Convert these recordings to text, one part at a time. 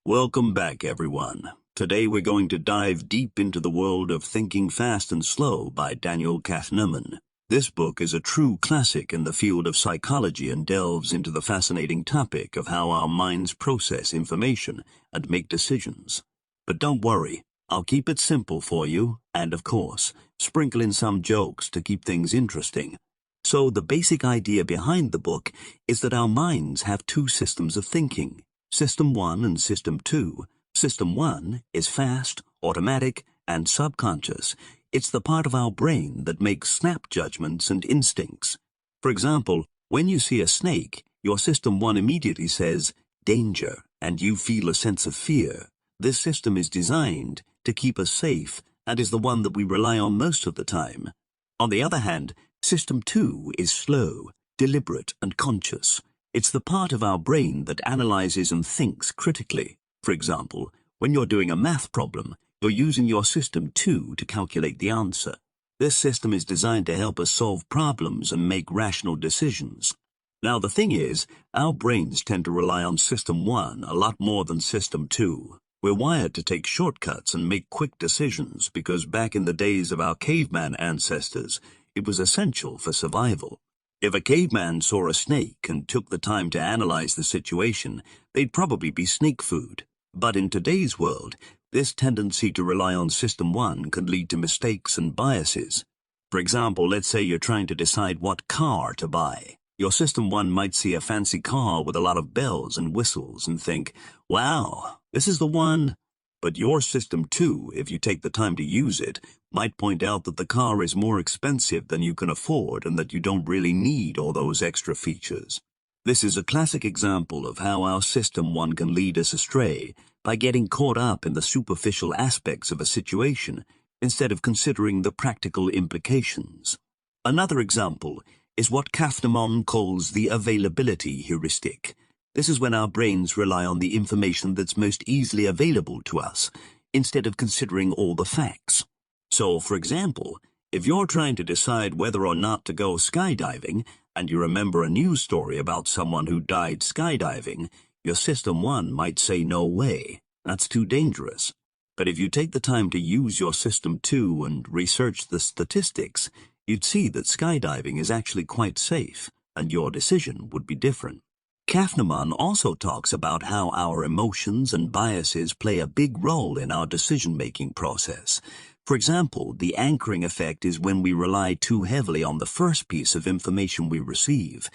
Welcome back, everyone. Today we're going to dive deep into the world of Thinking Fast and Slow by Daniel Kahneman. This book is a true classic in the field of psychology and delves into the fascinating topic of how our minds process information and make decisions. But don't worry, I'll keep it simple for you, and of course, sprinkle in some jokes to keep things interesting. So the basic idea behind the book is that our minds have two systems of thinking. System 1 and System 2. System 1 is fast, automatic, and subconscious. It's the part of our brain that makes snap judgments and instincts. For example, when you see a snake, your System 1 immediately says, danger, and you feel a sense of fear. This system is designed to keep us safe and is the one that we rely on most of the time. On the other hand, System 2 is slow, deliberate, and conscious. It's the part of our brain that analyzes and thinks critically. For example, when you're doing a math problem, you're using your System 2 to calculate the answer. This system is designed to help us solve problems and make rational decisions. Now, the thing is, our brains tend to rely on System 1 a lot more than System 2. We're wired to take shortcuts and make quick decisions because back in the days of our caveman ancestors, it was essential for survival. If a caveman saw a snake and took the time to analyze the situation, they'd probably be snake food. But in today's world, this tendency to rely on System 1 can lead to mistakes and biases. For example, let's say you're trying to decide what car to buy. Your System 1 might see a fancy car with a lot of bells and whistles and think, wow, this is the one. But your System 2, if you take the time to use it, might point out that the car is more expensive than you can afford and that you don't really need all those extra features. This is a classic example of how our System 1 can lead us astray by getting caught up in the superficial aspects of a situation instead of considering the practical implications. Another example is what Kahneman calls the availability heuristic. This is when our brains rely on the information that's most easily available to us, instead of considering all the facts. So, for example, if you're trying to decide whether or not to go skydiving, and you remember a news story about someone who died skydiving, your System 1 might say no way, that's too dangerous. But if you take the time to use your System 2 and research the statistics, you'd see that skydiving is actually quite safe, and your decision would be different. Kahneman also talks about how our emotions and biases play a big role in our decision-making process. For example, the anchoring effect is when we rely too heavily on the first piece of information we receive,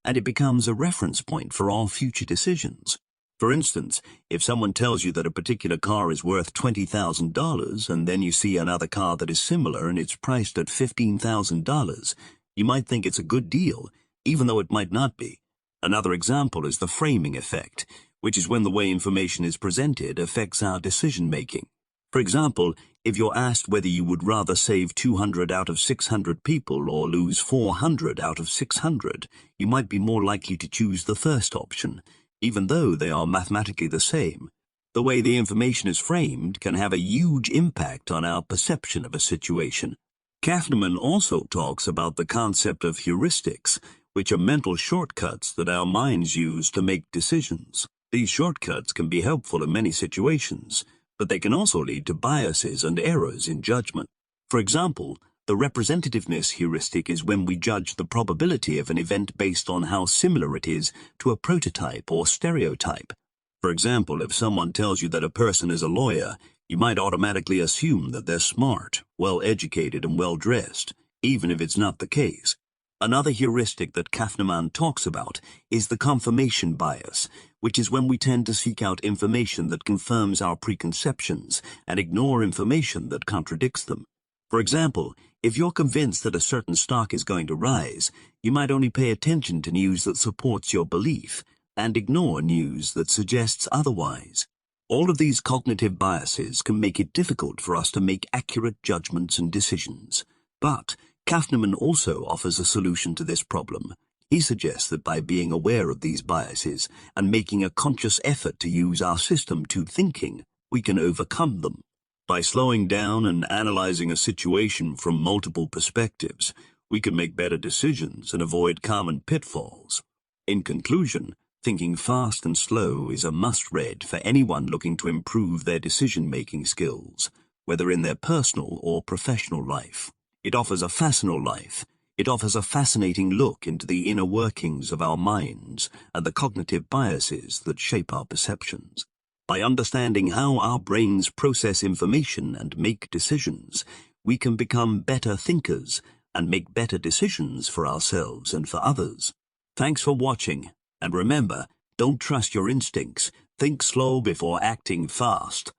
and it becomes a reference point for all future decisions. For instance, if someone tells you that a particular car is worth $20,000 and then you see another car that is similar and it's priced at $15,000, you might think it's a good deal, even though it might not be. Another example is the framing effect, which is when the way information is presented affects our decision-making. For example, if you're asked whether you would rather save 200 out of 600 people or lose 400 out of 600, you might be more likely to choose the first option, even though they are mathematically the same. The way the information is framed can have a huge impact on our perception of a situation. Kahneman also talks about the concept of heuristics, which are mental shortcuts that our minds use to make decisions. These shortcuts can be helpful in many situations, but they can also lead to biases and errors in judgment. For example, the representativeness heuristic is when we judge the probability of an event based on how similar it is to a prototype or stereotype. For example, if someone tells you that a person is a lawyer, you might automatically assume that they're smart, well-educated, and well-dressed, even if it's not the case. Another heuristic that Kahneman talks about is the confirmation bias, which is when we tend to seek out information that confirms our preconceptions and ignore information that contradicts them. For example, if you're convinced that a certain stock is going to rise, you might only pay attention to news that supports your belief and ignore news that suggests otherwise. All of these cognitive biases can make it difficult for us to make accurate judgments and decisions. But Kahneman also offers a solution to this problem. He suggests that by being aware of these biases and making a conscious effort to use our System 2 thinking, we can overcome them. By slowing down and analyzing a situation from multiple perspectives, we can make better decisions and avoid common pitfalls. In conclusion, Thinking Fast and Slow is a must-read for anyone looking to improve their decision-making skills, whether in their personal or professional life. It offers a fascinating look into the inner workings of our minds and the cognitive biases that shape our perceptions. By understanding how our brains process information and make decisions, we can become better thinkers and make better decisions for ourselves and for others. Thanks for watching, and remember, don't trust your instincts. Think slow before acting fast.